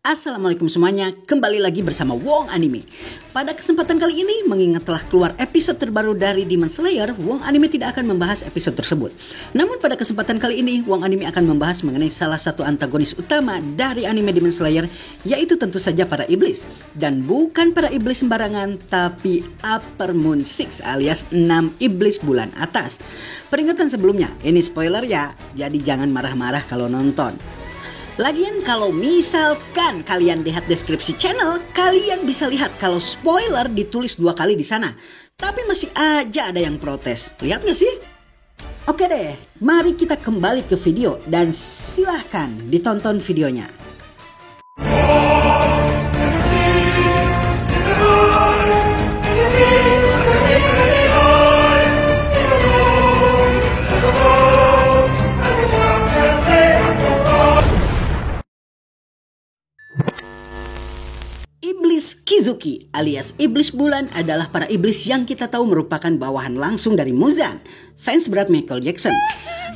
Assalamualaikum semuanya, kembali lagi bersama Wong Anime. Pada kesempatan kali ini, mengingat telah keluar episode terbaru dari Demon Slayer, Wong Anime tidak akan membahas episode tersebut. Namun pada kesempatan kali ini, Wong Anime akan membahas mengenai salah satu antagonis utama dari anime Demon Slayer, yaitu tentu saja para iblis. Dan bukan para iblis sembarangan, tapi Upper Moon 6 alias 6 iblis bulan atas. Peringatan sebelumnya, ini spoiler ya, jadi jangan marah-marah kalau nonton. Lagian kalau misalkan kalian lihat deskripsi channel, kalian bisa lihat kalau spoiler ditulis 2 kali di sana. Tapi masih aja ada yang protes. Lihat gak sih? Oke deh, mari kita kembali ke video dan silahkan ditonton videonya. Iblis Kizuki alias iblis bulan adalah para iblis yang kita tahu merupakan bawahan langsung dari Muzan, fans berat Michael Jackson.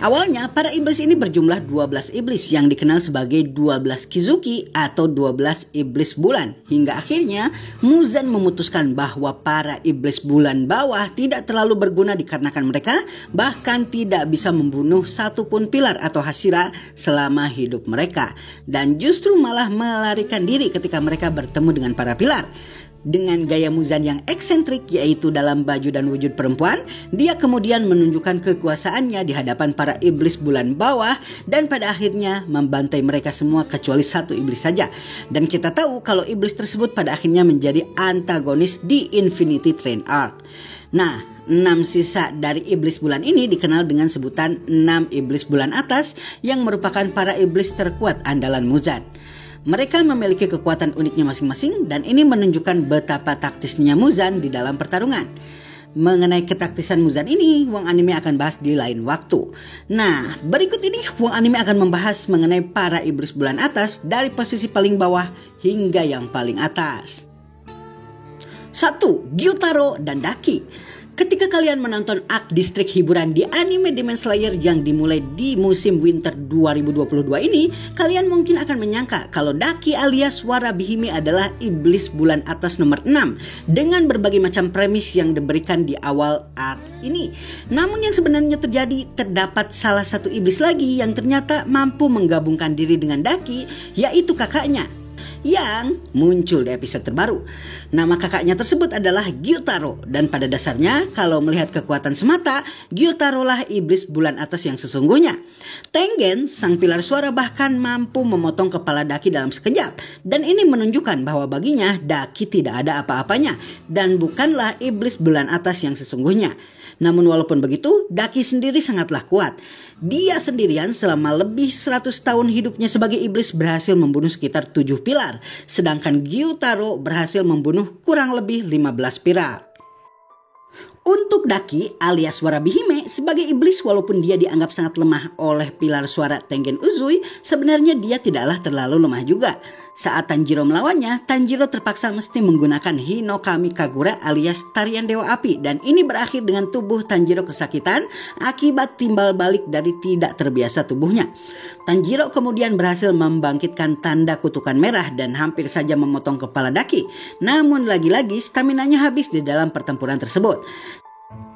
Awalnya para iblis ini berjumlah 12 iblis yang dikenal sebagai 12 Kizuki atau 12 iblis bulan. Hingga akhirnya Muzan memutuskan bahwa para iblis bulan bawah tidak terlalu berguna dikarenakan mereka bahkan tidak bisa membunuh satupun pilar atau Hashira selama hidup mereka. Dan justru malah melarikan diri ketika mereka bertemu dengan para pilar. Dengan gaya Muzan yang eksentrik yaitu dalam baju dan wujud perempuan, dia kemudian menunjukkan kekuasaannya di hadapan para iblis bulan bawah dan pada akhirnya membantai mereka semua kecuali satu iblis saja. Dan kita tahu kalau iblis tersebut pada akhirnya menjadi antagonis di Infinity Train Arc. Nah, 6 sisa dari iblis bulan ini dikenal dengan sebutan 6 iblis bulan atas yang merupakan para iblis terkuat andalan Muzan. Mereka memiliki kekuatan uniknya masing-masing dan ini menunjukkan betapa taktisnya Muzan di dalam pertarungan. Mengenai ketaktisan Muzan ini, Wong Anime akan bahas di lain waktu. Nah, berikut ini Wong Anime akan membahas mengenai para iblis bulan atas dari posisi paling bawah hingga yang paling atas. 1. Gyutaro dan Daki. Ketika kalian menonton arc distrik hiburan di anime Demon Slayer yang dimulai di musim winter 2022 ini, kalian mungkin akan menyangka kalau Daki alias Warabihime adalah iblis bulan atas nomor 6 dengan berbagai macam premis yang diberikan di awal arc ini. Namun yang sebenarnya terjadi, terdapat salah satu iblis lagi yang ternyata mampu menggabungkan diri dengan Daki, yaitu kakaknya yang muncul di episode terbaru. Nama kakaknya tersebut adalah Gyutaro dan pada dasarnya kalau melihat kekuatan semata, Gyutaro lah iblis bulan atas yang sesungguhnya. Tengen, sang pilar suara bahkan mampu memotong kepala Daki dalam sekejap dan ini menunjukkan bahwa baginya Daki tidak ada apa-apanya dan bukanlah iblis bulan atas yang sesungguhnya. Namun walaupun begitu, Daki sendiri sangatlah kuat. Dia sendirian selama lebih 100 tahun hidupnya sebagai iblis berhasil membunuh sekitar 7 pilar. Sedangkan Gyutaro berhasil membunuh kurang lebih 15 pilar. Untuk Daki alias Warabihime sebagai iblis walaupun dia dianggap sangat lemah oleh pilar suara Tengen Uzui, sebenarnya dia tidaklah terlalu lemah juga. Saat Tanjiro melawannya, Tanjiro terpaksa mesti menggunakan Hinokami Kagura alias tarian Dewa Api dan ini berakhir dengan tubuh Tanjiro kesakitan akibat timbal balik dari tidak terbiasa tubuhnya. Tanjiro kemudian berhasil membangkitkan tanda kutukan merah dan hampir saja memotong kepala Daki. Namun lagi-lagi staminanya habis di dalam pertempuran tersebut.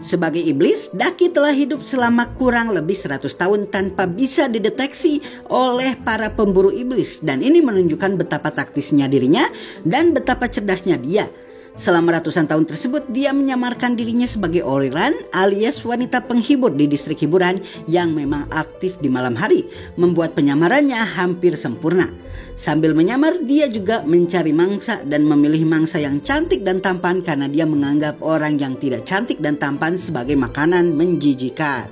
Sebagai iblis, Daki telah hidup selama kurang lebih 100 tahun tanpa bisa dideteksi oleh para pemburu iblis dan ini menunjukkan betapa taktisnya dirinya dan betapa cerdasnya dia. Selama ratusan tahun tersebut, dia menyamarkan dirinya sebagai Oriran alias wanita penghibur di distrik hiburan yang memang aktif di malam hari, membuat penyamarannya hampir sempurna. Sambil menyamar, dia juga mencari mangsa dan memilih mangsa yang cantik dan tampan karena dia menganggap orang yang tidak cantik dan tampan sebagai makanan menjijikan.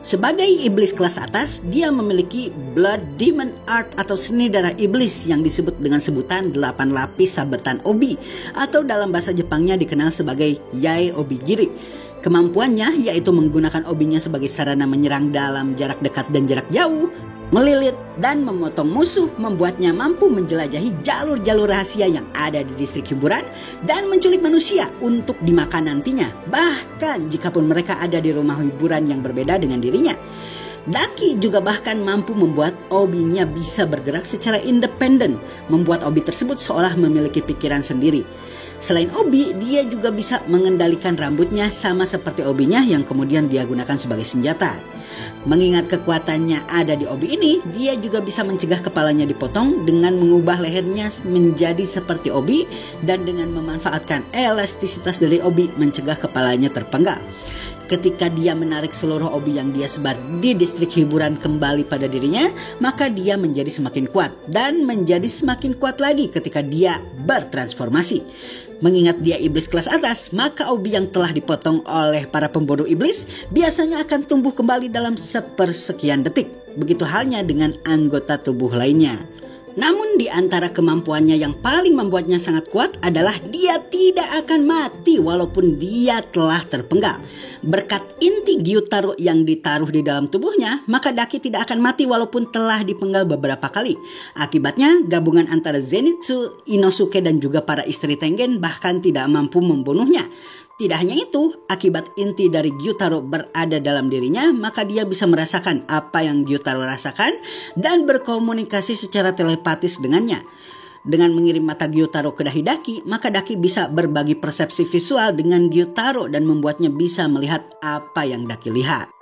Sebagai iblis kelas atas, dia memiliki Blood Demon Art atau seni darah iblis yang disebut dengan sebutan 8 lapis sabetan obi atau dalam bahasa Jepangnya dikenal sebagai Yae Obigiri. Kemampuannya yaitu menggunakan obinya sebagai sarana menyerang dalam jarak dekat dan jarak jauh, melilit dan memotong musuh membuatnya mampu menjelajahi jalur-jalur rahasia yang ada di distrik hiburan dan menculik manusia untuk dimakan nantinya, bahkan jikapun mereka ada di rumah hiburan yang berbeda dengan dirinya. Daki juga bahkan mampu membuat obinya bisa bergerak secara independen, membuat obi tersebut seolah memiliki pikiran sendiri. Selain obi, dia juga bisa mengendalikan rambutnya sama seperti obinya yang kemudian dia gunakan sebagai senjata. Mengingat kekuatannya ada di obi ini, dia juga bisa mencegah kepalanya dipotong dengan mengubah lehernya menjadi seperti obi dan dengan memanfaatkan elastisitas dari obi mencegah kepalanya terpenggal. Ketika dia menarik seluruh obi yang dia sebar di distrik hiburan kembali pada dirinya, maka dia menjadi semakin kuat dan menjadi semakin kuat lagi ketika dia bertransformasi. Mengingat dia iblis kelas atas, maka obi yang telah dipotong oleh para pemburu iblis biasanya akan tumbuh kembali dalam sepersekian detik. Begitu halnya dengan anggota tubuh lainnya. Namun di antara kemampuannya yang paling membuatnya sangat kuat adalah dia tidak akan mati walaupun dia telah terpenggal. Berkat inti Gyutaro yang ditaruh di dalam tubuhnya, maka Daki tidak akan mati walaupun telah dipenggal beberapa kali. Akibatnya, gabungan antara Zenitsu, Inosuke dan juga para istri Tengen bahkan tidak mampu membunuhnya. Tidak hanya itu, akibat inti dari Gyutaro berada dalam dirinya, maka dia bisa merasakan apa yang Gyutaro rasakan dan berkomunikasi secara telepatis dengannya. Dengan mengirim mata Gyutaro ke dahi Daki, maka Daki bisa berbagi persepsi visual dengan Gyutaro dan membuatnya bisa melihat apa yang Daki lihat.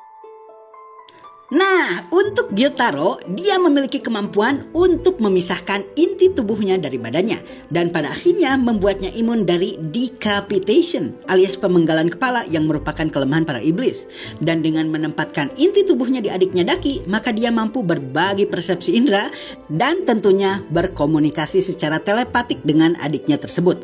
Nah, untuk Gyutaro, dia memiliki kemampuan untuk memisahkan inti tubuhnya dari badannya dan pada akhirnya membuatnya imun dari decapitation alias pemenggalan kepala yang merupakan kelemahan para iblis. Dan dengan menempatkan inti tubuhnya di adiknya Daki, maka dia mampu berbagi persepsi indera dan tentunya berkomunikasi secara telepatik dengan adiknya tersebut.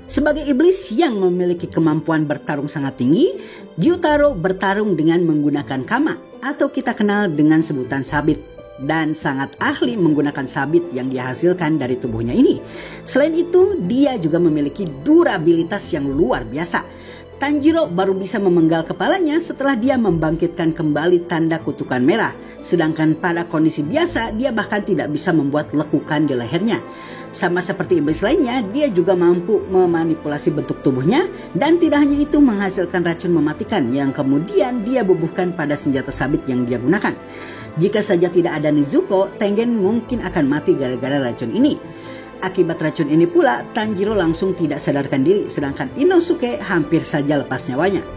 Sebagai iblis yang memiliki kemampuan bertarung sangat tinggi, Gyutaro bertarung dengan menggunakan kama atau kita kenal dengan sebutan sabit dan sangat ahli menggunakan sabit yang dihasilkan dari tubuhnya ini. Selain itu, dia juga memiliki durabilitas yang luar biasa. Tanjiro baru bisa memenggal kepalanya setelah dia membangkitkan kembali tanda kutukan merah. Sedangkan pada kondisi biasa, dia bahkan tidak bisa membuat lekukan di lehernya. Sama seperti iblis lainnya, dia juga mampu memanipulasi bentuk tubuhnya dan tidak hanya itu menghasilkan racun mematikan yang kemudian dia bubuhkan pada senjata sabit yang dia gunakan. Jika saja tidak ada Nezuko, Tengen mungkin akan mati gara-gara racun ini. Akibat racun ini pula, Tanjiro langsung tidak sadarkan diri, sedangkan Inosuke hampir saja lepas nyawanya.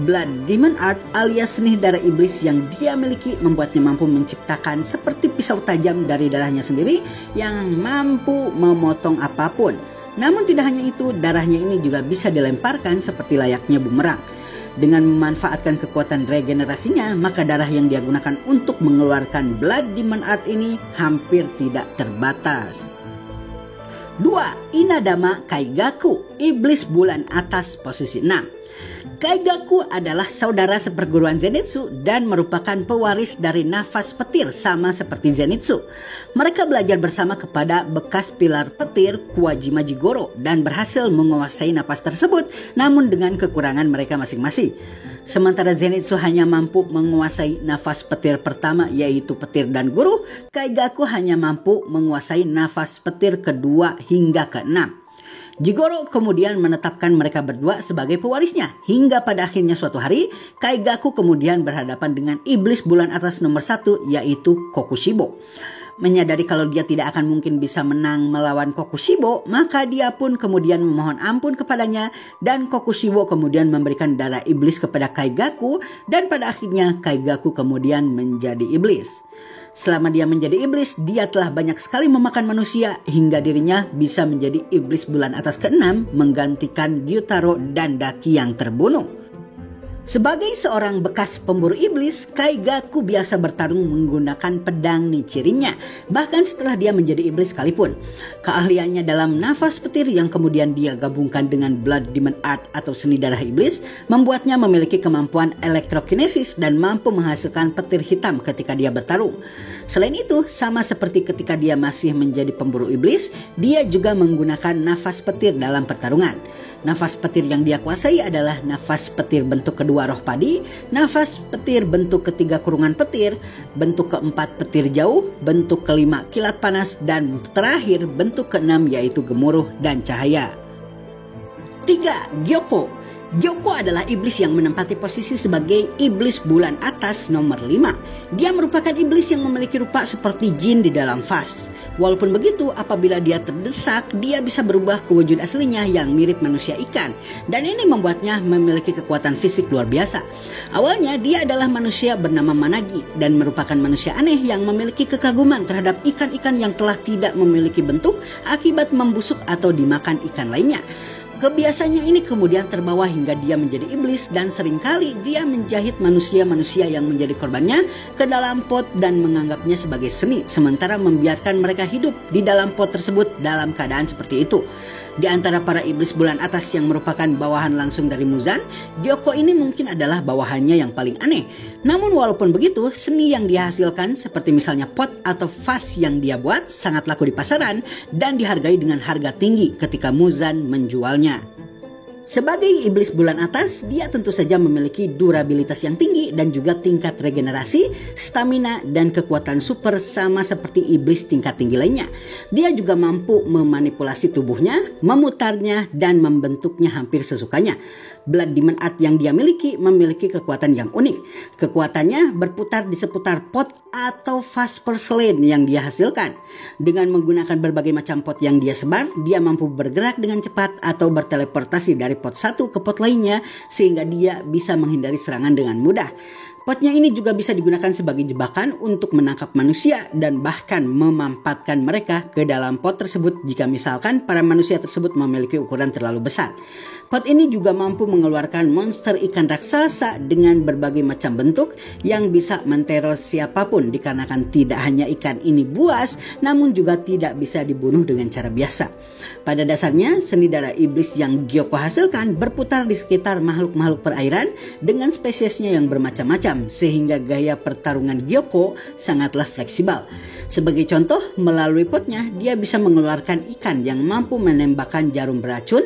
Blood Demon Art alias seni darah iblis yang dia miliki membuatnya mampu menciptakan seperti pisau tajam dari darahnya sendiri yang mampu memotong apapun. Namun tidak hanya itu, darahnya ini juga bisa dilemparkan seperti layaknya bumerang. Dengan memanfaatkan kekuatan regenerasinya, maka darah yang dia gunakan untuk mengeluarkan Blood Demon Art ini hampir tidak terbatas. 2. Inadama Kaigaku, iblis bulan atas posisi 6. Kaigaku adalah saudara seperguruan Zenitsu dan merupakan pewaris dari nafas petir sama seperti Zenitsu. Mereka belajar bersama kepada bekas pilar petir Kuwajima Jigoro dan berhasil menguasai nafas tersebut namun dengan kekurangan mereka masing-masing. Sementara Zenitsu hanya mampu menguasai nafas petir pertama yaitu petir dan guru, Kaigaku hanya mampu menguasai nafas petir kedua hingga ke-6. Jigoro kemudian menetapkan mereka berdua sebagai pewarisnya hingga pada akhirnya suatu hari Kaigaku kemudian berhadapan dengan iblis bulan atas nomor 1 yaitu Kokushibo. Menyadari kalau dia tidak akan mungkin bisa menang melawan Kokushibo, maka dia pun kemudian memohon ampun kepadanya dan Kokushibo kemudian memberikan darah iblis kepada Kaigaku dan pada akhirnya Kaigaku kemudian menjadi iblis. Selama dia menjadi iblis, dia telah banyak sekali memakan manusia hingga dirinya bisa menjadi iblis bulan atas ke-6 menggantikan Gyutaro dan Daki yang terbunuh. Sebagai seorang bekas pemburu iblis, Kaigaku biasa bertarung menggunakan pedang Nichirinnya, bahkan setelah dia menjadi iblis sekalipun. Keahliannya dalam nafas petir yang kemudian dia gabungkan dengan Blood Demon Art atau seni darah iblis, membuatnya memiliki kemampuan elektrokinesis dan mampu menghasilkan petir hitam ketika dia bertarung. Selain itu, sama seperti ketika dia masih menjadi pemburu iblis, dia juga menggunakan nafas petir dalam pertarungan. Nafas petir yang dia kuasai adalah nafas petir bentuk kedua roh padi, nafas petir bentuk ketiga kurungan petir, bentuk keempat petir jauh, bentuk kelima kilat panas, dan terakhir bentuk keenam yaitu gemuruh dan cahaya. 3. Gyoko. Gyoko adalah iblis yang menempati posisi sebagai iblis bulan atas nomor 5. Dia merupakan iblis yang memiliki rupa seperti jin di dalam vas. Walaupun begitu, apabila dia terdesak, dia bisa berubah ke wujud aslinya yang mirip manusia ikan. Dan ini membuatnya memiliki kekuatan fisik luar biasa. Awalnya dia adalah manusia bernama Managi dan merupakan manusia aneh yang memiliki kekaguman terhadap ikan-ikan yang telah tidak memiliki bentuk akibat membusuk atau dimakan ikan lainnya. Kebiasaannya ini kemudian terbawa hingga dia menjadi iblis dan seringkali dia menjahit manusia-manusia yang menjadi korbannya ke dalam pot dan menganggapnya sebagai seni, sementara membiarkan mereka hidup di dalam pot tersebut dalam keadaan seperti itu. Di antara para iblis bulan atas yang merupakan bawahan langsung dari Muzan, Gyoko ini mungkin adalah bawahannya yang paling aneh. Namun walaupun begitu, seni yang dia hasilkan seperti misalnya pot atau vas yang dia buat sangat laku di pasaran dan dihargai dengan harga tinggi ketika Muzan menjualnya. Sebagai iblis bulan atas, dia tentu saja memiliki durabilitas yang tinggi dan juga tingkat regenerasi, stamina, dan kekuatan super sama seperti iblis tingkat tinggi lainnya. Dia juga mampu memanipulasi tubuhnya, memutarnya, dan membentuknya hampir sesukanya. Blood Demon Art yang dia memiliki kekuatan yang unik. Kekuatannya berputar di seputar pot atau vas porcelain yang dia hasilkan. Dengan menggunakan berbagai macam pot yang dia sebar, dia mampu bergerak dengan cepat atau berteleportasi dari pot satu ke pot lainnya sehingga dia bisa menghindari serangan dengan mudah. Potnya ini juga bisa digunakan sebagai jebakan untuk menangkap manusia dan bahkan memampatkan mereka ke dalam pot tersebut jika misalkan para manusia tersebut memiliki ukuran terlalu besar. Pot ini juga mampu mengeluarkan monster ikan raksasa dengan berbagai macam bentuk yang bisa menteror siapapun dikarenakan tidak hanya ikan ini buas namun juga tidak bisa dibunuh dengan cara biasa. Pada dasarnya, seni darah iblis yang Gyoko hasilkan berputar di sekitar makhluk-makhluk perairan dengan spesiesnya yang bermacam-macam sehingga gaya pertarungan Gyoko sangatlah fleksibel. Sebagai contoh, melalui potnya dia bisa mengeluarkan ikan yang mampu menembakkan jarum beracun,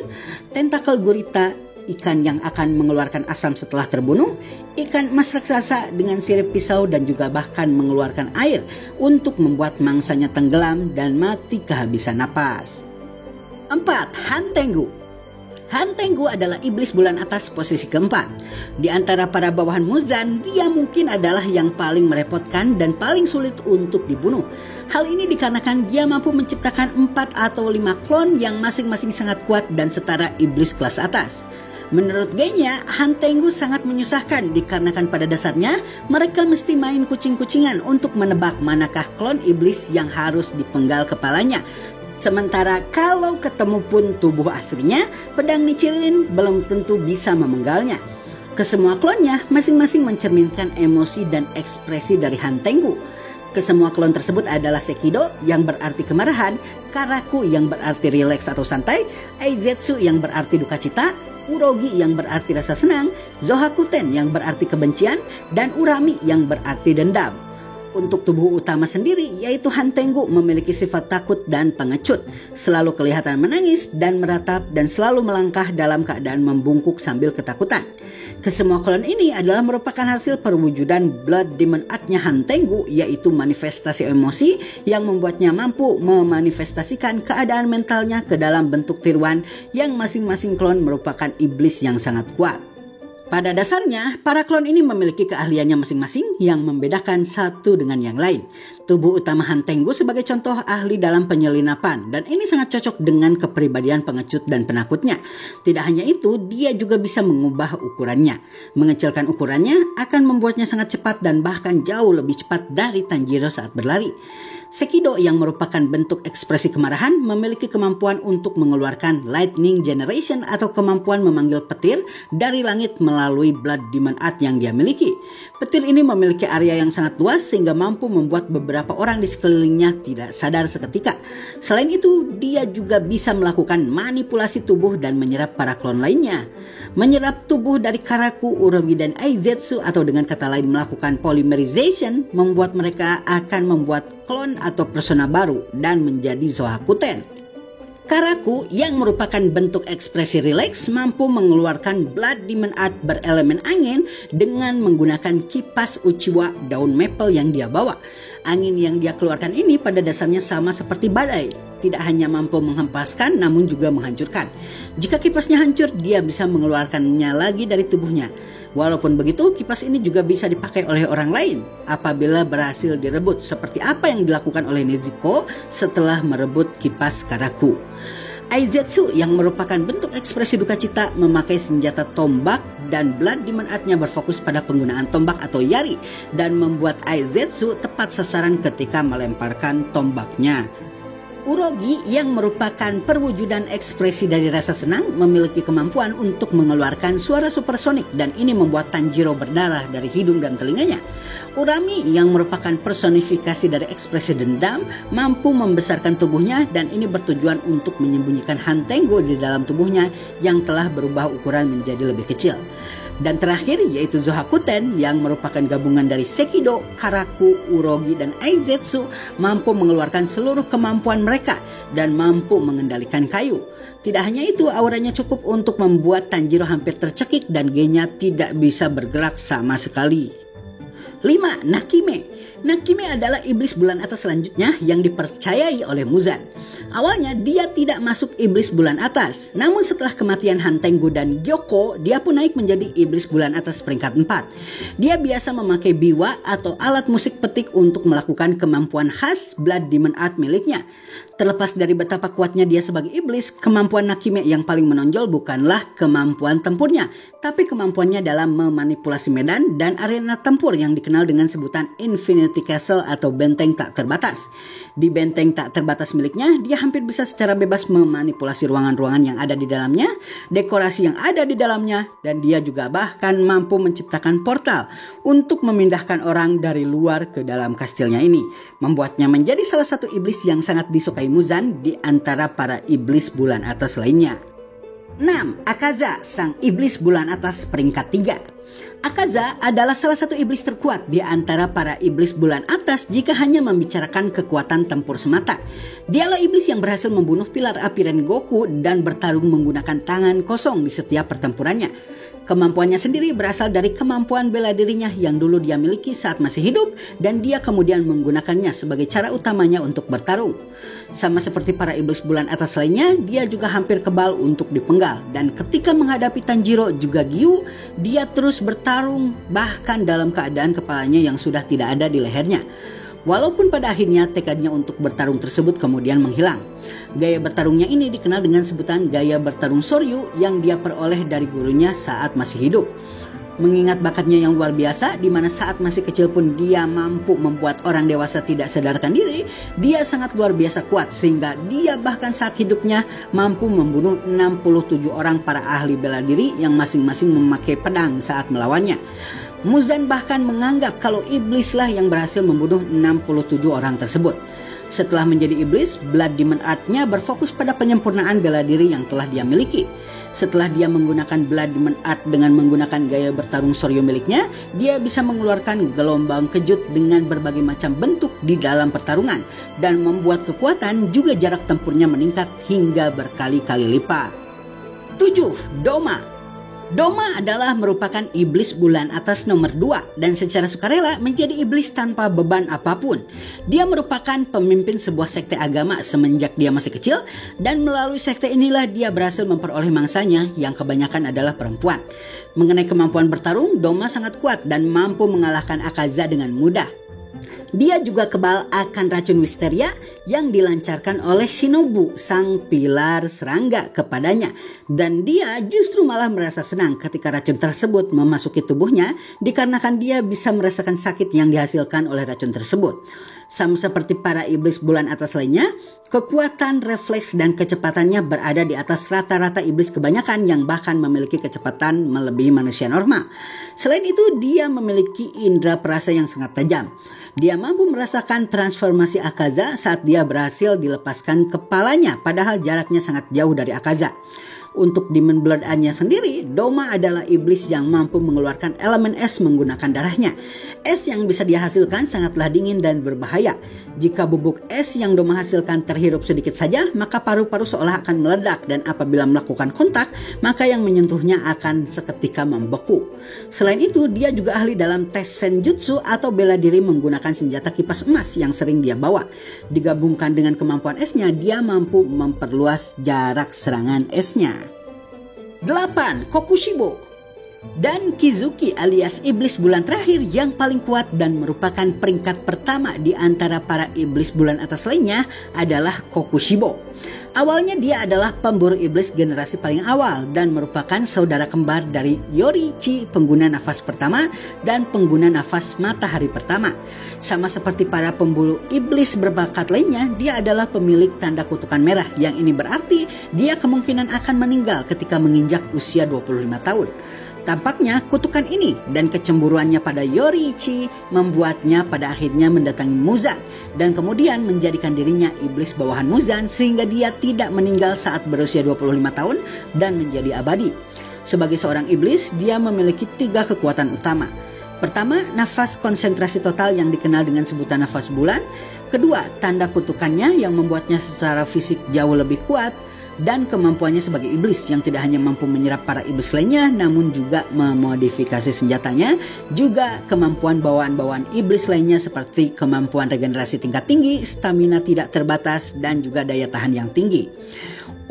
tentakel gurita, ikan yang akan mengeluarkan asam setelah terbunuh, ikan emas raksasa dengan sirip pisau dan juga bahkan mengeluarkan air untuk membuat mangsanya tenggelam dan mati kehabisan napas. 4. Hantenggu. Hantenggu adalah iblis bulan atas posisi keempat. Di antara para bawahan Muzan, dia mungkin adalah yang paling merepotkan dan paling sulit untuk dibunuh. Hal ini dikarenakan dia mampu menciptakan 4 atau 5 klon yang masing-masing sangat kuat dan setara iblis kelas atas. Menurut gayanya, Hantenggu sangat menyusahkan dikarenakan pada dasarnya mereka mesti main kucing-kucingan untuk menebak manakah klon iblis yang harus dipenggal kepalanya. Sementara kalau ketemu pun tubuh aslinya, pedang Nichirin belum tentu bisa memenggalnya. Kesemua klonnya masing-masing mencerminkan emosi dan ekspresi dari Hantenggu. Kesemua klon tersebut adalah Sekido yang berarti kemarahan, Karaku yang berarti rileks atau santai, Eizetsu yang berarti duka cita, Urogi yang berarti rasa senang, Zohakuten yang berarti kebencian, dan Urami yang berarti dendam. Untuk tubuh utama sendiri, yaitu Hantenggu memiliki sifat takut dan pengecut, selalu kelihatan menangis dan meratap dan selalu melangkah dalam keadaan membungkuk sambil ketakutan. Kesemua klon ini adalah merupakan hasil perwujudan Blood Demon Art-nya Hantenggu, yaitu manifestasi emosi yang membuatnya mampu memanifestasikan keadaan mentalnya ke dalam bentuk tiruan yang masing-masing klon merupakan iblis yang sangat kuat. Pada dasarnya, para klon ini memiliki keahliannya masing-masing yang membedakan satu dengan yang lain. Tubuh utama Hantenggu sebagai contoh ahli dalam penyelinapan, dan ini sangat cocok dengan kepribadian pengecut dan penakutnya. Tidak hanya itu, dia juga bisa mengubah ukurannya. Mengecilkan ukurannya akan membuatnya sangat cepat dan bahkan jauh lebih cepat dari Tanjiro saat berlari. Sekido yang merupakan bentuk ekspresi kemarahan memiliki kemampuan untuk mengeluarkan Lightning Generation atau kemampuan memanggil petir dari langit melalui Blood Demon Art yang dia miliki. Petir ini memiliki area yang sangat luas sehingga mampu membuat beberapa orang di sekelilingnya tidak sadar seketika. Selain itu, dia juga bisa melakukan manipulasi tubuh dan menyerap para klon lainnya. Menyerap tubuh dari Karaku, Urogi, dan Eizetsu atau dengan kata lain melakukan polymerization membuat mereka akan membuat klon atau persona baru dan menjadi Zohakuten. Karaku yang merupakan bentuk ekspresi rileks mampu mengeluarkan Blood Demon Art berelemen angin dengan menggunakan kipas Uchiwa daun maple yang dia bawa. Angin yang dia keluarkan ini pada dasarnya sama seperti badai. tidak hanya mampu menghempaskan namun juga menghancurkan. Jika kipasnya hancur, dia bisa mengeluarkannya lagi dari tubuhnya. Walaupun begitu, kipas ini juga bisa dipakai oleh orang lain apabila berhasil direbut, seperti apa yang dilakukan oleh Nezuko setelah merebut kipas Karaku. Aizetsu yang merupakan bentuk ekspresi duka cita memakai senjata tombak, dan Blood Demon Art-nya berfokus pada penggunaan tombak atau yari dan membuat Aizetsu tepat sasaran ketika melemparkan tombaknya. Urogi yang merupakan perwujudan ekspresi dari rasa senang memiliki kemampuan untuk mengeluarkan suara supersonik, dan ini membuat Tanjiro berdarah dari hidung dan telinganya. Urami yang merupakan personifikasi dari ekspresi dendam mampu membesarkan tubuhnya, dan ini bertujuan untuk menyembunyikan Hantengo di dalam tubuhnya yang telah berubah ukuran menjadi lebih kecil. Dan terakhir yaitu Zohakuten yang merupakan gabungan dari Sekido, Karaku, Urogi, dan Aizetsu, mampu mengeluarkan seluruh kemampuan mereka dan mampu mengendalikan kayu. Tidak hanya itu, auranya cukup untuk membuat Tanjiro hampir tercekik dan Genya tidak bisa bergerak sama sekali. 5. Nakime. Nakime adalah iblis bulan atas selanjutnya yang dipercayai oleh Muzan. Awalnya dia tidak masuk iblis bulan atas, namun setelah kematian Hantengo dan Gyoko, dia pun naik menjadi iblis bulan atas peringkat 4. Dia biasa memakai biwa atau alat musik petik untuk melakukan kemampuan khas Blood Demon Art miliknya. Terlepas dari betapa kuatnya dia sebagai iblis, kemampuan Nakime yang paling menonjol bukanlah kemampuan tempurnya, tapi kemampuannya dalam memanipulasi medan dan arena tempur yang dikenal dengan sebutan Infinity Castle atau benteng tak terbatas. Di benteng tak terbatas miliknya, dia hampir bisa secara bebas memanipulasi ruangan-ruangan yang ada di dalamnya, dekorasi yang ada di dalamnya, dan dia juga bahkan mampu menciptakan portal untuk memindahkan orang dari luar ke dalam kastilnya ini, membuatnya menjadi salah satu iblis yang sangat disukai Muzan di antara para iblis bulan atas lainnya. 6. Akaza, sang iblis bulan atas peringkat 3. Akaza adalah salah satu iblis terkuat di antara para iblis bulan atas jika hanya membicarakan kekuatan tempur semata. Dialah iblis yang berhasil membunuh pilar api Rengoku dan bertarung menggunakan tangan kosong di setiap pertempurannya. Kemampuannya sendiri berasal dari kemampuan bela dirinya yang dulu dia miliki saat masih hidup, dan dia kemudian menggunakannya sebagai cara utamanya untuk bertarung. Sama seperti para iblis bulan atas lainnya, dia juga hampir kebal untuk dipenggal, dan ketika menghadapi Tanjiro juga Gyu, dia terus bertarung bahkan dalam keadaan kepalanya yang sudah tidak ada di lehernya. Walaupun pada akhirnya tekadnya untuk bertarung tersebut kemudian menghilang. Gaya bertarungnya ini dikenal dengan sebutan gaya bertarung Soryu yang dia peroleh dari gurunya saat masih hidup. Mengingat bakatnya yang luar biasa, di mana saat masih kecil pun dia mampu membuat orang dewasa tidak sadarkan diri, dia sangat luar biasa kuat sehingga dia bahkan saat hidupnya mampu membunuh 67 orang para ahli bela diri yang masing-masing memakai pedang saat melawannya. Muzan bahkan menganggap kalau iblislah yang berhasil membunuh 67 orang tersebut. Setelah menjadi iblis, Blood Demon Art-nya berfokus pada penyempurnaan bela diri yang telah dia miliki. Setelah dia menggunakan Blood Demon Art dengan menggunakan gaya bertarung Soryu miliknya, dia bisa mengeluarkan gelombang kejut dengan berbagai macam bentuk di dalam pertarungan dan membuat kekuatan juga jarak tempurnya meningkat hingga berkali-kali lipat. 7. Doma. Doma adalah merupakan iblis bulan atas nomor 2 dan secara sukarela menjadi iblis tanpa beban apapun. Dia merupakan pemimpin sebuah sekte agama semenjak dia masih kecil, dan melalui sekte inilah dia berhasil memperoleh mangsanya yang kebanyakan adalah perempuan. Mengenai kemampuan bertarung, Doma sangat kuat dan mampu mengalahkan Akaza dengan mudah. Dia juga kebal akan racun wisteria yang dilancarkan oleh Shinobu, sang pilar serangga, kepadanya. Dan dia justru malah merasa senang ketika racun tersebut memasuki tubuhnya dikarenakan dia bisa merasakan sakit yang dihasilkan oleh racun tersebut. Sama seperti para iblis bulan atas lainnya, kekuatan, refleks, dan kecepatannya berada di atas rata-rata iblis kebanyakan yang bahkan memiliki kecepatan melebihi manusia normal. Selain itu, dia memiliki indera perasa yang sangat tajam. Dia mampu merasakan transformasi Akaza saat dia berhasil dilepaskan kepalanya, padahal jaraknya sangat jauh dari Akaza. Untuk Demon Blood nya sendiri, Doma adalah iblis yang mampu mengeluarkan elemen es menggunakan darahnya. Es yang bisa dia hasilkan sangatlah dingin dan berbahaya. Jika bubuk es yang Doma hasilkan terhirup sedikit saja, maka paru-paru seolah akan meledak, dan apabila melakukan kontak, maka yang menyentuhnya akan seketika membeku. Selain itu, dia juga ahli dalam tes senjutsu atau bela diri menggunakan senjata kipas emas yang sering dia bawa. Digabungkan dengan kemampuan esnya, dia mampu memperluas jarak serangan esnya. 8. Kokushibo dan Kizuki alias iblis bulan terakhir yang paling kuat dan merupakan peringkat pertama di antara para iblis bulan atas lainnya adalah Kokushibo. Awalnya dia adalah pemburu iblis generasi paling awal dan merupakan saudara kembar dari Yoriichi, pengguna nafas pertama dan pengguna nafas matahari pertama. Sama seperti para pemburu iblis berbakat lainnya, dia adalah pemilik tanda kutukan merah, yang ini berarti dia kemungkinan akan meninggal ketika menginjak usia 25 tahun. Tampaknya kutukan ini dan kecemburuannya pada Yoriichi membuatnya pada akhirnya mendatangi Muzan dan kemudian menjadikan dirinya iblis bawahan Muzan sehingga dia tidak meninggal saat berusia 25 tahun dan menjadi abadi. Sebagai seorang iblis, dia memiliki 3 kekuatan utama. Pertama, nafas konsentrasi total yang dikenal dengan sebutan nafas bulan. Kedua, tanda kutukannya yang membuatnya secara fisik jauh lebih kuat. Dan kemampuannya sebagai iblis yang tidak hanya mampu menyerap para iblis lainnya, namun juga memodifikasi senjatanya. Juga kemampuan bawaan-bawaan iblis lainnya seperti kemampuan regenerasi tingkat tinggi, stamina tidak terbatas, dan juga daya tahan yang tinggi.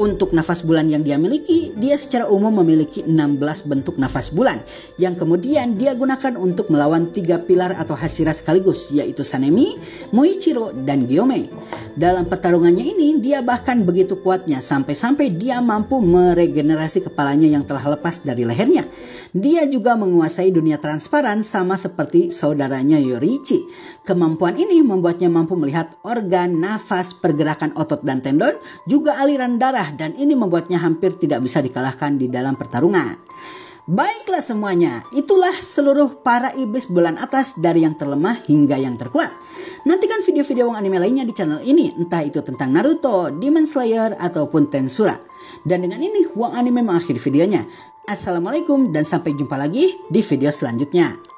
Untuk nafas bulan yang dia miliki, dia secara umum memiliki 16 bentuk nafas bulan yang kemudian dia gunakan untuk melawan 3 pilar atau Hashira sekaligus, yaitu Sanemi, Muichiro, dan Gyome. Dalam pertarungannya ini, dia bahkan begitu kuatnya sampai-sampai dia mampu meregenerasi kepalanya yang telah lepas dari lehernya. Dia juga menguasai dunia transparan sama seperti saudaranya Yoriichi. Kemampuan ini membuatnya mampu melihat organ, nafas, pergerakan otot dan tendon, juga aliran darah, dan ini membuatnya hampir tidak bisa dikalahkan di dalam pertarungan. Baiklah semuanya, itulah seluruh para iblis bulan atas dari yang terlemah hingga yang terkuat. Nantikan video-video anime lainnya di channel ini, entah itu tentang Naruto, Demon Slayer, ataupun Tensura. Dan dengan ini, Wong Anime mengakhiri videonya. Assalamualaikum dan sampai jumpa lagi di video selanjutnya.